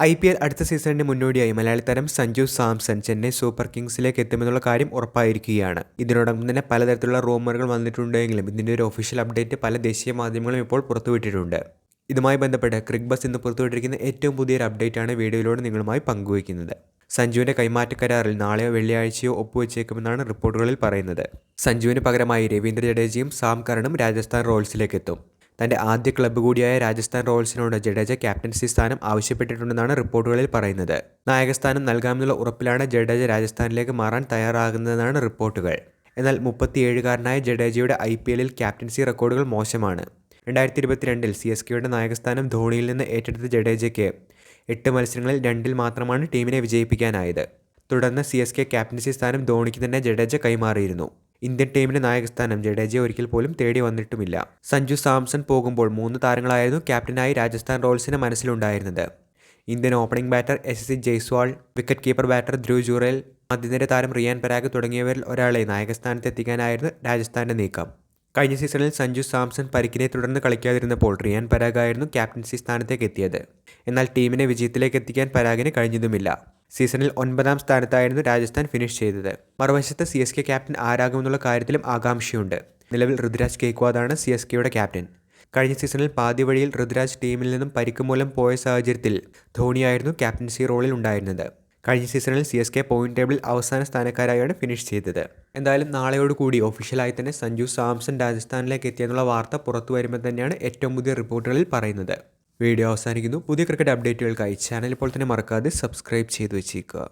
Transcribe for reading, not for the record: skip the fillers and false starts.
IPL അടുത്ത സീസണിന് മുന്നോടിയായി മലയാളി താരം സഞ്ജു സാംസൺ ചെന്നൈ സൂപ്പർ കിങ്സിലേക്ക് എത്തുമെന്നുള്ള കാര്യം ഉറപ്പായിരിക്കുകയാണ്. ഇതിനോടൊപ്പം തന്നെ പലതരത്തിലുള്ള റൂമറുകൾ വന്നിട്ടുണ്ടെങ്കിലും ഇതിൻ്റെ ഒരു ഒഫീഷ്യൽ അപ്ഡേറ്റ് പല ദേശീയ മാധ്യമങ്ങളും ഇപ്പോൾ പുറത്തുവിട്ടിട്ടുണ്ട്. ഇതുമായി ബന്ധപ്പെട്ട് ക്രിക്ബസ് ഇന്ന് പുറത്തുവിട്ടിരിക്കുന്ന ഏറ്റവും പുതിയൊരു അപ്ഡേറ്റാണ് വീഡിയോയിലൂടെ നിങ്ങളുമായി പങ്കുവയ്ക്കുന്നത്. സഞ്ജുവിൻ്റെ കൈമാറ്റ കരാറിൽ നാളെയോ വെള്ളിയാഴ്ചയോ ഒപ്പുവെച്ചേക്കുമെന്നാണ് റിപ്പോർട്ടുകളിൽ പറയുന്നത്. സഞ്ജുവിന് പകരമായി രവീന്ദ്ര ജഡേജയും സാം കരണും രാജസ്ഥാൻ റോയൽസിലേക്ക് എത്തും. തൻ്റെ ആദ്യ ക്ലബ്ബ് കൂടിയായ രാജസ്ഥാൻ റോയൽസിനോട് ജഡേജ ക്യാപ്റ്റൻസി സ്ഥാനം ആവശ്യപ്പെട്ടിട്ടുണ്ടെന്നാണ് റിപ്പോർട്ടുകളിൽ പറയുന്നത്. നായകസ്ഥാനം നൽകാമെന്നുള്ള ഉറപ്പിലാണ് ജഡേജ രാജസ്ഥാനിലേക്ക് മാറാൻ തയ്യാറാകുന്നതെന്നാണ് റിപ്പോർട്ടുകൾ. എന്നാൽ 37-കാരനായ ജഡേജയുടെ IPLൽ ക്യാപ്റ്റൻസി റെക്കോർഡുകൾ മോശമാണ്. 2022-ൽ CSKയുടെ നായകസ്ഥാനം ധോണിയിൽ നിന്ന് ഏറ്റെടുത്ത ജഡേജയ്ക്ക് 8 മത്സരങ്ങളിൽ 2-ൽ മാത്രമാണ് ടീമിനെ വിജയിപ്പിക്കാനായത്. തുടർന്ന് CSK ക്യാപ്റ്റൻസി സ്ഥാനം ധോണിക്ക് തന്നെ ജഡേജ കൈമാറിയിരുന്നു. ഇന്ത്യൻ ടീമിൻ്റെ നായകസ്ഥാനം ജഡേജയെ ഒരിക്കൽ പോലും തേടി വന്നിട്ടുമില്ല. സഞ്ജു സാംസൺ പോകുമ്പോൾ 3 താരങ്ങളായിരുന്നു ക്യാപ്റ്റനായി രാജസ്ഥാൻ റോയൽസിന് മനസ്സിലുണ്ടായിരുന്നത്. Indian opening batter SSC Jaiswal, wicket keeper batter Dhruv Jurel, മധ്യനിര താരം റിയാൻ പരാഗ് തുടങ്ങിയവരിൽ ഒരാളെ നായകസ്ഥാനത്ത് എത്തിക്കാനായിരുന്നു രാജസ്ഥാൻ്റെ നീക്കം. കഴിഞ്ഞ സീസണിൽ സഞ്ജു സാംസൺ പരിക്കിനെ തുടർന്ന് കളിക്കാതിരുന്നപ്പോൾ റിയാൻ പരാഗ് ആയിരുന്നു ക്യാപ്റ്റൻസി സ്ഥാനത്തേക്ക് എത്തിയത്. എന്നാൽ ടീമിനെ വിജയത്തിലേക്ക് എത്തിക്കാൻ പരാഗിന് കഴിഞ്ഞതുമില്ല. സീസണിൽ 9-ാം സ്ഥാനത്തായിരുന്നു രാജസ്ഥാൻ ഫിനിഷ് ചെയ്തത്. മറുവശത്ത് CSK ക്യാപ്റ്റൻ ആരാകുമെന്നുള്ള കാര്യത്തിലും ആകാംക്ഷയുണ്ട്. നിലവിൽ ഋതുരാജ് ഗെയ്ക്വാദാണ് CSKയുടെ ക്യാപ്റ്റൻ. കഴിഞ്ഞ സീസണിൽ പാതി വഴിയിൽ ഋതുരാജ് ടീമിൽ നിന്നും പരിക്ക് മൂലം പോയ സാഹചര്യത്തിൽ ധോണിയായിരുന്നു ക്യാപ്റ്റൻസി റോളിൽ ഉണ്ടായിരുന്നത്. കഴിഞ്ഞ സീസണിൽ CSK പോയിന്റ് ടേബിളിൽ അവസാന സ്ഥാനക്കാരായാണ് ഫിനിഷ് ചെയ്തത്. എന്തായാലും നാളെയോടുകൂടി ഒഫീഷ്യലായി തന്നെ സഞ്ജു സാംസൺ രാജസ്ഥാനിലേക്ക് എത്തിയെന്നുള്ള വാർത്ത പുറത്തു വരുമ്പോൾ തന്നെയാണ് ഏറ്റവും പുതിയ റിപ്പോർട്ടുകളിൽ പറയുന്നത്. വീഡിയോ അവസാനിക്കുന്നു. പുതിയ ക്രിക്കറ്റ് അപ്ഡേറ്റുകൾക്കായി ചാനൽ ഇപ്പോൾ തന്നെ മറക്കാതെ സബ്സ്ക്രൈബ് ചെയ്തു വെച്ചേക്കുക.